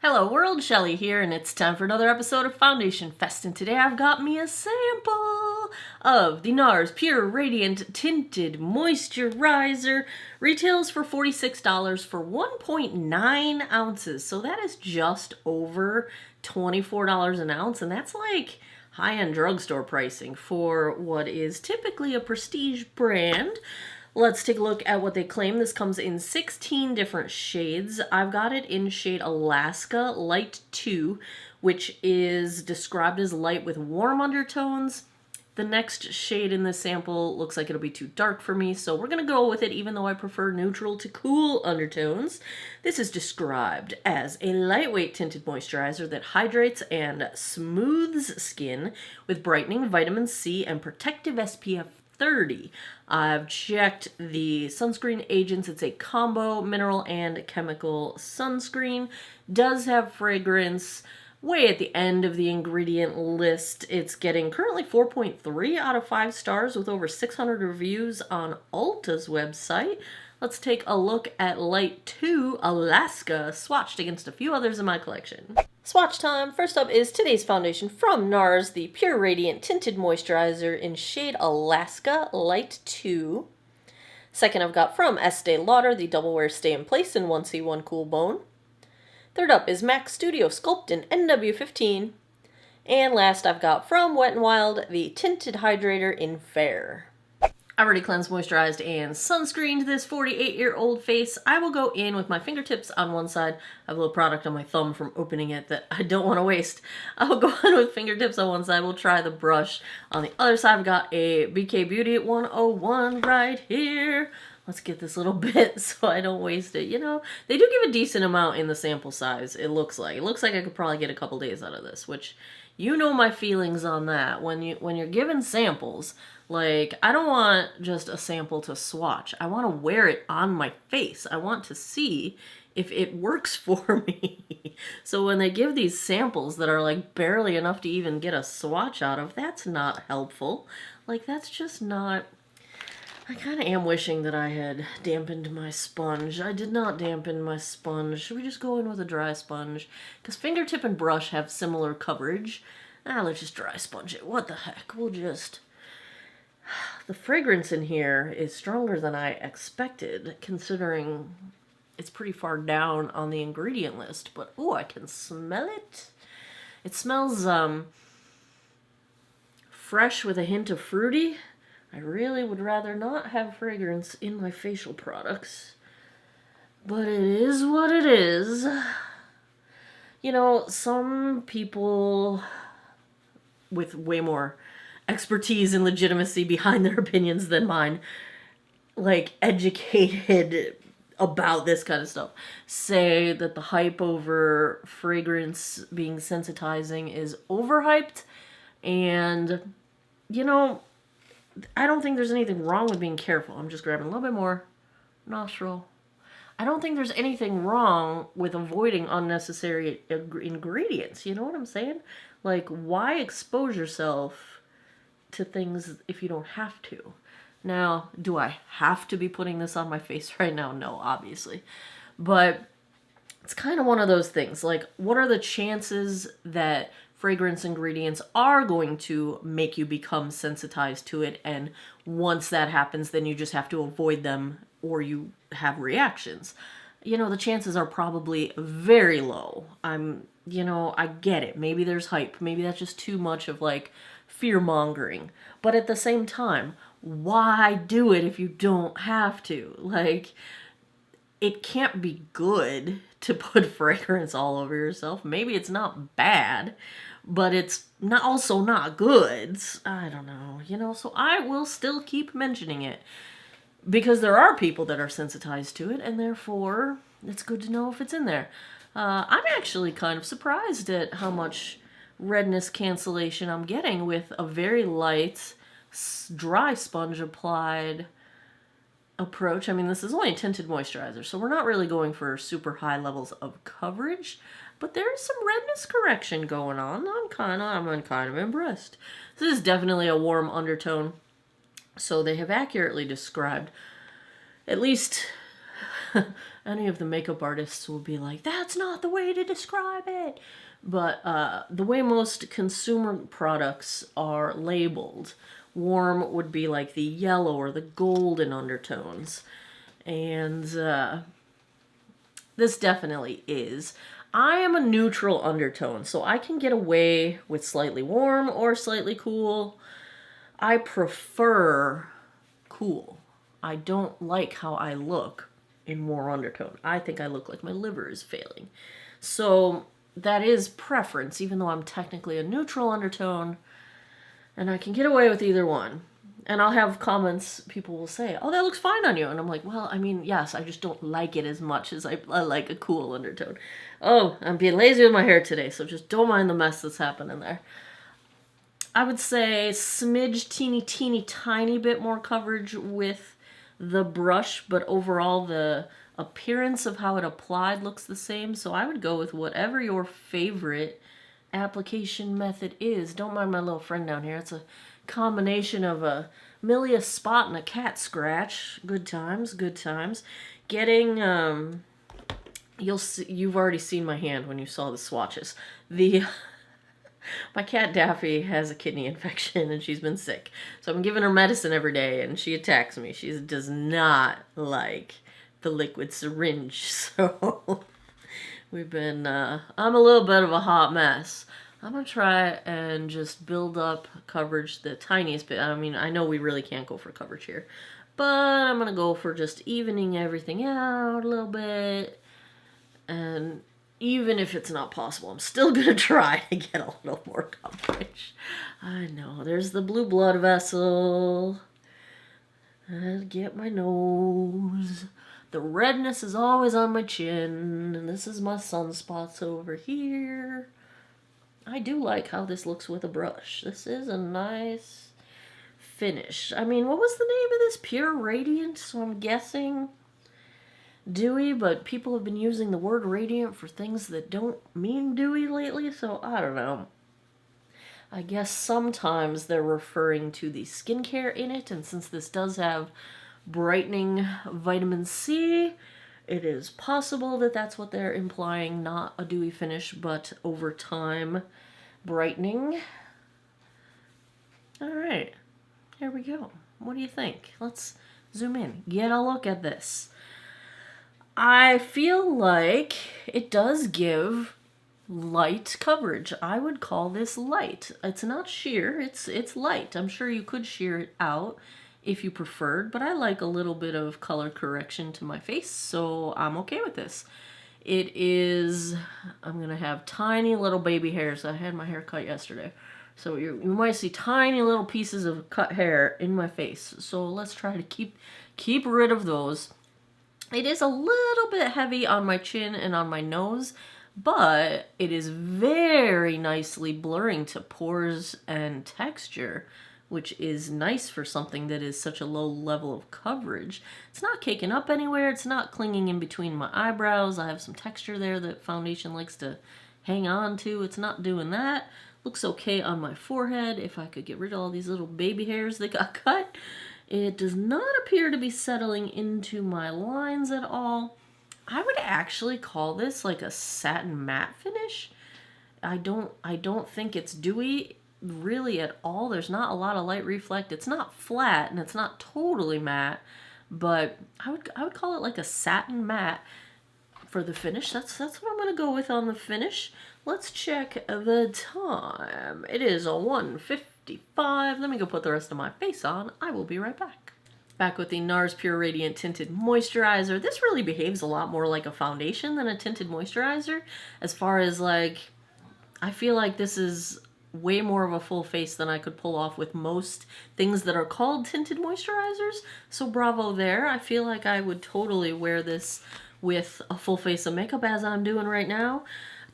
Hello world, Shelly here, and it's time for another episode of Foundation Fest, and today I've got me a sample of the NARS Pure Radiant Tinted Moisturizer. Retails for $46 for 1.9 ounces, so that is just over $24 an ounce, and that's like high-end drugstore pricing for what is typically a prestige brand. Let's take a look at what they claim. This comes in 16 different shades. I've got it in shade Alaska Light 2, which is described as light with warm undertones. The next shade in this sample looks like it'll be too dark for me, so we're going to go with it even though I prefer neutral to cool undertones. This is described as a lightweight tinted moisturizer that hydrates and smooths skin with brightening vitamin C and protective SPF 30. I've checked the sunscreen agents. It's a combo mineral and chemical sunscreen. Does have fragrance. Way at the end of the ingredient list. It's getting currently 4.3 out of 5 stars with over 600 reviews on Ulta's website. Let's take a look at Light 2 Alaska, swatched against a few others in my collection. Swatch time. First up is today's foundation from NARS, the Pure Radiant Tinted Moisturizer in shade Alaska Light 2. Second, I've got from Estee Lauder, the Double Wear Stay in Place in 1C1 Cool Bone. Third up is MAC Studio Sculpt in NW15. And last, I've got from Wet n Wild, the Tinted Hydrator in Fair. I already cleansed, moisturized, and sunscreened this 48-year-old face. I will go in with my fingertips on one side. I have a little product on my thumb from opening it that I don't want to waste. I will go in with fingertips on one side. We'll try the brush. On the other side, I've got a BK Beauty 101 right here. Let's get this little bit so I don't waste it. You know, they do give a decent amount in the sample size, it looks like. It looks like I could probably get a couple days out of this, which you know my feelings on that. When you're given samples, like, I don't want just a sample to swatch. I want to wear it on my face. I want to see if it works for me. So when they give these samples that are like barely enough to even get a swatch out of, that's not helpful. Like, that's just not... I kind of am wishing that I had dampened my sponge. I did not dampen my sponge. Should we just go in with a dry sponge? Because fingertip and brush have similar coverage. Let's just dry sponge it. What the heck? We'll just... The fragrance in here is stronger than I expected, considering it's pretty far down on the ingredient list. But, oh, I can smell it. It smells fresh with a hint of fruity. I really would rather not have fragrance in my facial products, but it is what it is. You know, some people with way more expertise and legitimacy behind their opinions than mine, like educated about this kind of stuff, say that the hype over fragrance being sensitizing is overhyped, and, you know, I don't think there's anything wrong with being careful. I'm just grabbing a little bit more nostril. I don't think there's anything wrong with avoiding unnecessary ingredients. You know what I'm saying? Like, why expose yourself to things if you don't have to? Now, do I have to be putting this on my face right now? No, obviously. But it's kind of one of those things. Like, what are the chances that fragrance ingredients are going to make you become sensitized to it, and once that happens, then you just have to avoid them or you have reactions? You know, the chances are probably very low. I get it. Maybe there's hype. Maybe that's just too much of, like, fear-mongering. But at the same time, why do it if you don't have to? Like, it can't be good to put fragrance all over yourself. Maybe it's not bad, but it's also not good. I don't know, you know, so I will still keep mentioning it because there are people that are sensitized to it, and therefore it's good to know if it's in there. I'm actually kind of surprised at how much redness cancellation I'm getting with a very light, dry sponge applied approach. I mean, this is only a tinted moisturizer, so we're not really going for super high levels of coverage, but there's some redness correction going on. I'm kind of impressed. This is definitely a warm undertone, so they have accurately described at least any of the makeup artists will be like, that's not the way to describe it. But the way most consumer products are labeled, warm would be like the yellow or the golden undertones. And this definitely is. I am a neutral undertone, so I can get away with slightly warm or slightly cool. I prefer cool. I don't like how I look in more undertone. I think I look like my liver is failing. So that is preference, even though I'm technically a neutral undertone, and I can get away with either one. And I'll have comments, people will say, oh, that looks fine on you. And I'm like, well, I mean, yes, I just don't like it as much as I like a cool undertone. Oh, I'm being lazy with my hair today, so just don't mind the mess that's happening there. I would say smidge, teeny tiny bit more coverage with the brush, but overall the appearance of how it applied looks the same. So I would go with whatever your favorite application method is. Don't mind my little friend down here. It's a combination of a Millia spot and a cat scratch. Good times, good times. Getting you've already seen my hand when you saw the swatches. My cat Daffy has a kidney infection and she's been sick. So I'm giving her medicine every day and she attacks me. She does not like the liquid syringe. So we've been I'm a little bit of a hot mess. I'm going to try and just build up coverage the tiniest bit. I mean, I know we really can't go for coverage here, but I'm going to go for just evening everything out a little bit. And even if it's not possible, I'm still going to try to get a little more coverage. I know, there's the blue blood vessel. And get my nose. The redness is always on my chin. And this is my sunspots over here. I do like how this looks with a brush. This is a nice finish. I mean, what was the name of this? Pure Radiant? So I'm guessing dewy, but people have been using the word radiant for things that don't mean dewy lately, so I don't know. I guess sometimes they're referring to the skincare in it, and since this does have brightening vitamin C, it is possible that that's what they're implying, not a dewy finish, but over time brightening. All right, here we go. What do you think? Let's zoom in, get a look at this. I feel like it does give light coverage. I would call this light. It's not sheer, it's light. I'm sure you could sheer it out if you preferred, but I like a little bit of color correction to my face, so I'm okay with this. It is, I'm gonna have tiny little baby hairs. I had my hair cut yesterday, so you might see tiny little pieces of cut hair in my face. So let's try to keep rid of those. It is a little bit heavy on my chin and on my nose, but it is very nicely blurring to pores and texture, which is nice for something that is such a low level of coverage. It's not caking up anywhere. It's not clinging in between my eyebrows. I have some texture there that foundation likes to hang on to. It's not doing that. Looks okay on my forehead. If I could get rid of all these little baby hairs that got cut. It does not appear to be settling into my lines at all. I would actually call this like a satin matte finish. I don't think it's dewy really at all. There's not a lot of light reflect. It's not flat and it's not totally matte, but I would call it like a satin matte for the finish. That's what I'm gonna go with on the finish. Let's check the time. It is a 1:55. Let me go put the rest of my face on. I will be right back. Back with the NARS Pure Radiant Tinted Moisturizer. This really behaves a lot more like a foundation than a tinted moisturizer. As far as like, I feel like this is way more of a full face than I could pull off with most things that are called tinted moisturizers. So bravo there. I feel like I would totally wear this with a full face of makeup as I'm doing right now.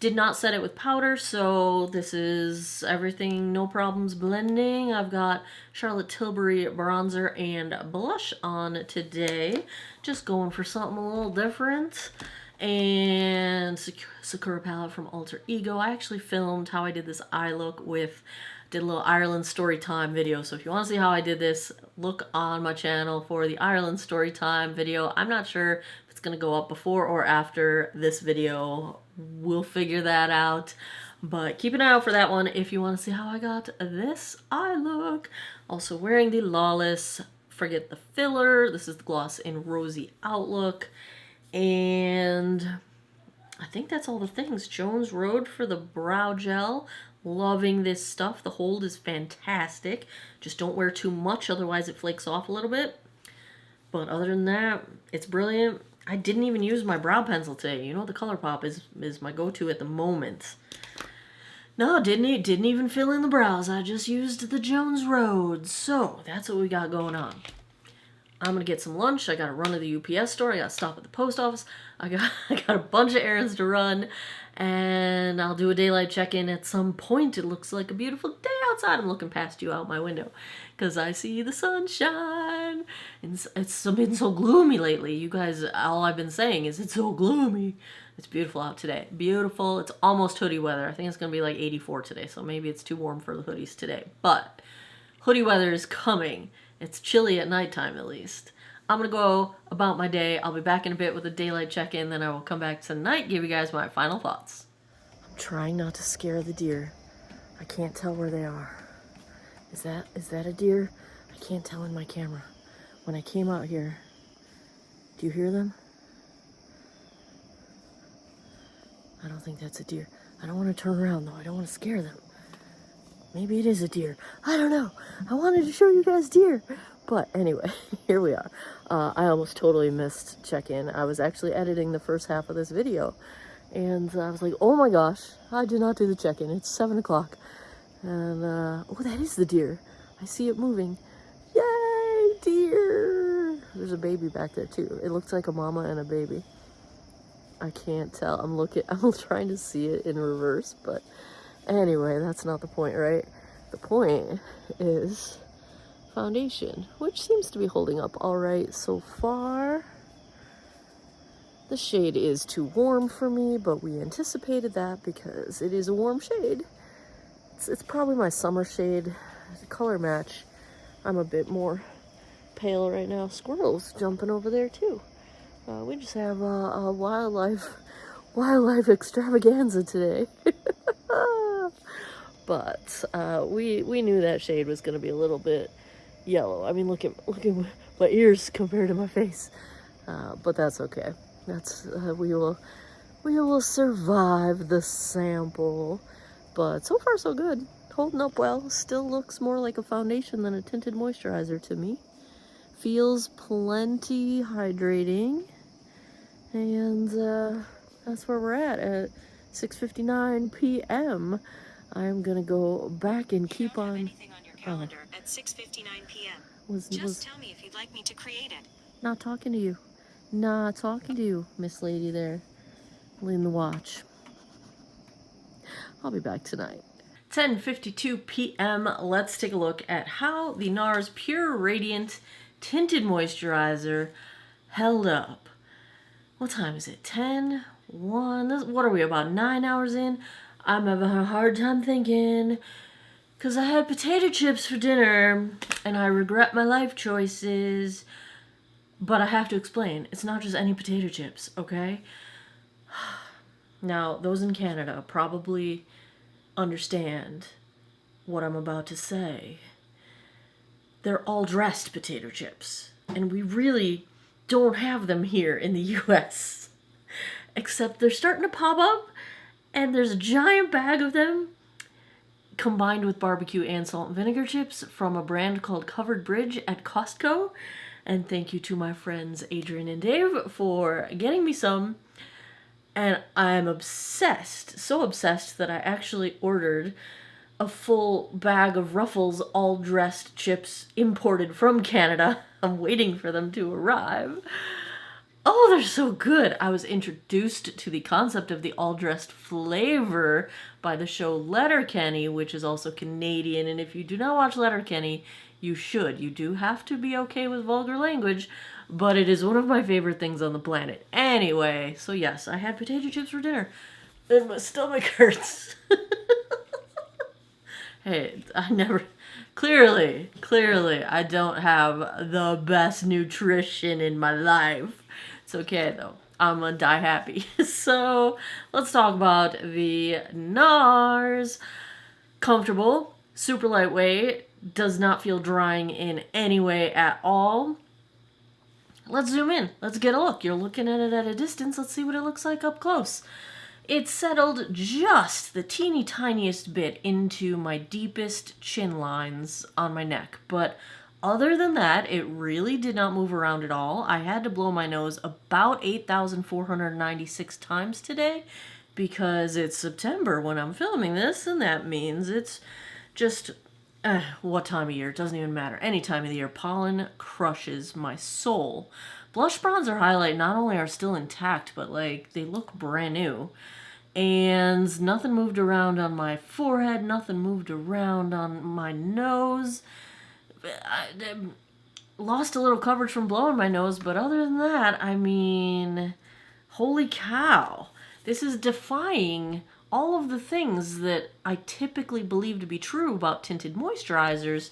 Did not set it with powder, so this is everything, no problems blending. I've got Charlotte Tilbury bronzer and blush on today. Just going for something a little different. And Sakura palette from Alter Ego. I actually filmed how I did this eye look did a little Ireland story time video. So if you want to see how I did this, look on my channel for the Ireland story time video. I'm not sure if it's it's going to go up before or after this video. We'll figure that out. But keep an eye out for that one if you want to see how I got this eye look. Also wearing the Lawless Forget the Filler. This is the gloss in Rosy Outlook. And I think that's all the things. Jones Road for the brow gel. Loving this stuff. The hold is fantastic. Just don't wear too much, otherwise it flakes off a little bit. But other than that, it's brilliant. I didn't even use my brow pencil today. You know, the ColourPop is my go-to at the moment. No, didn't even fill in the brows. I just used the Jones Road. So, that's what we got going on. I'm going to get some lunch. I got to run to the UPS store. I got to stop at the post office. I got a bunch of errands to run. And I'll do a daylight check-in at some point. It looks like a beautiful day outside. I'm looking past you out my window because I see the sunshine. And it's been so gloomy lately. You guys, all I've been saying is it's so gloomy. It's beautiful out today. Beautiful. It's almost hoodie weather. I think it's going to be like 84 today, so maybe it's too warm for the hoodies today. But hoodie weather is coming. It's chilly at nighttime, at least. I'm going to go about my day. I'll be back in a bit with a daylight check-in, then I will come back tonight, give you guys my final thoughts. I'm trying not to scare the deer. I can't tell where they are. Is that a deer? I can't tell in my camera. When I came out here, do you hear them? I don't think that's a deer. I don't want to turn around, though. I don't want to scare them. Maybe it is a deer. I don't know. I wanted to show you guys deer. But anyway, here we are. I almost totally missed check-in. I was actually editing the first half of this video. And I was like, oh my gosh, I did not do the check-in. It's 7 o'clock. And, oh, that is the deer. I see it moving. Yay, deer! There's a baby back there, too. It looks like a mama and a baby. I can't tell. I'm trying to see it in reverse, but anyway, that's not the point, right? The point is foundation, which seems to be holding up all right so far. The shade is too warm for me, but we anticipated that because it is a warm shade. It's probably my summer shade. The color match, I'm a bit more pale right now. Squirrels jumping over there too. We just have a wildlife extravaganza today. But we knew that shade was going to be a little bit yellow. I mean, look at my ears compared to my face. But that's okay. That's we will survive the sample. But so far so good. Holding up well. Still looks more like a foundation than a tinted moisturizer to me. Feels plenty hydrating. And that's where we're at 6:59 p.m. I'm gonna go back and keep on. Anything on your calendar at 6:59 p.m. Just tell me if you'd like me to create it. Not talking to you. Not talking to you, Miss Lady there. In the watch. I'll be back tonight. 10:52 p.m. Let's take a look at how the NARS Pure Radiant Tinted Moisturizer held up. What time is it? 10, 1. What are we, about 9 hours in? I'm having a hard time thinking. Because I had potato chips for dinner. And I regret my life choices. But I have to explain. It's not just any potato chips, okay? Now, those in Canada probably understand what I'm about to say. They're all dressed potato chips. And we really don't have them here in the US. Except they're starting to pop up, and there's a giant bag of them combined with barbecue and salt and vinegar chips from a brand called Covered Bridge at Costco. And thank you to my friends Adrian and Dave for getting me some. And I'm obsessed, so obsessed that I actually ordered a full bag of Ruffles all dressed chips imported from Canada. I'm waiting for them to arrive. Oh, they're so good. I was introduced to the concept of the all dressed flavor by the show Letterkenny, which is also Canadian. And if you do not watch Letterkenny, you should. You do have to be okay with vulgar language, but it is one of my favorite things on the planet. Anyway, so yes, I had potato chips for dinner, and my stomach hurts. Hey, clearly, I don't have the best nutrition in my life. It's okay though. I'm gonna die happy. So let's talk about the NARS. Comfortable, super lightweight, does not feel drying in any way at all. Let's zoom in. Let's get a look. You're looking at it at a distance. Let's see what it looks like up close. It settled just the teeny tiniest bit into my deepest chin lines on my neck. But other than that, it really did not move around at all. I had to blow my nose about 8,496 times today because it's September when I'm filming this, and that means it's just what time of year? It doesn't even matter. Any time of the year. Pollen crushes my soul. Blush, bronzer, highlight not only are still intact, but like they look brand new. And nothing moved around on my forehead. Nothing moved around on my nose. I lost a little coverage from blowing my nose, but other than that, I mean, holy cow. This is defying all of the things that I typically believe to be true about tinted moisturizers,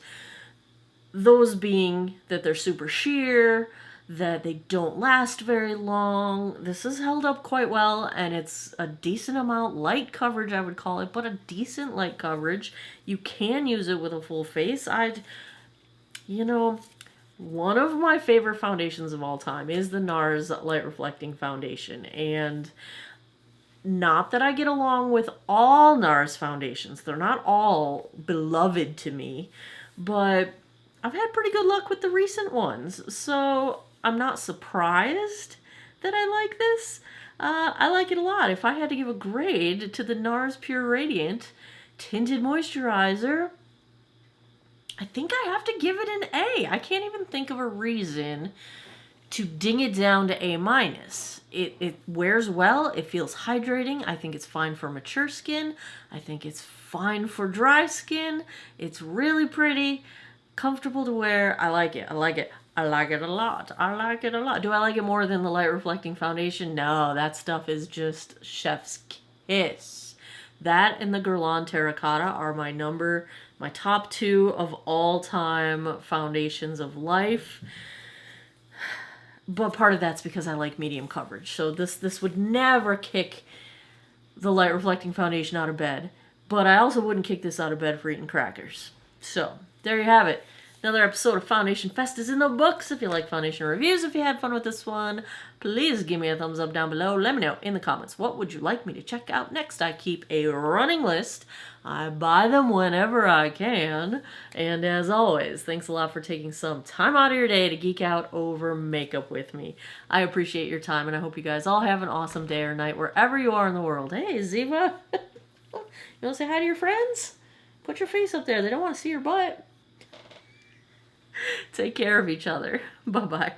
those being that they're super sheer, that they don't last very long. This has held up quite well, and it's a decent amount, light coverage I would call it, but a decent light coverage. You can use it with a full face. One of my favorite foundations of all time is the NARS Light Reflecting Foundation, and not that I get along with all NARS foundations. They're not all beloved to me, but I've had pretty good luck with the recent ones, so I'm not surprised that I like this. I like it a lot. If I had to give a grade to the NARS Pure Radiant Tinted Moisturizer, I think I have to give it an A. I can't even think of a reason to ding it down to A-. It wears well. It feels hydrating. I think it's fine for mature skin. I think it's fine for dry skin. It's really pretty, comfortable to wear. I like it. I like it. I like it a lot. I like it a lot. Do I like it more than the Light Reflecting Foundation? No, that stuff is just chef's kiss. That and the Guerlain Terracotta are my top two of all time foundations of life. But part of that's because I like medium coverage. So this would never kick the Light Reflecting Foundation out of bed. But I also wouldn't kick this out of bed for eating crackers. So there you have it. Another episode of Foundation Fest is in the books. If you like foundation reviews, if you had fun with this one, please give me a thumbs up down below. Let me know in the comments, what would you like me to check out next? I keep a running list. I buy them whenever I can. And as always, thanks a lot for taking some time out of your day to geek out over makeup with me. I appreciate your time, and I hope you guys all have an awesome day or night wherever you are in the world. Hey, Ziva. You want to say hi to your friends? Put your face up there. They don't want to see your butt. Take care of each other. Bye-bye.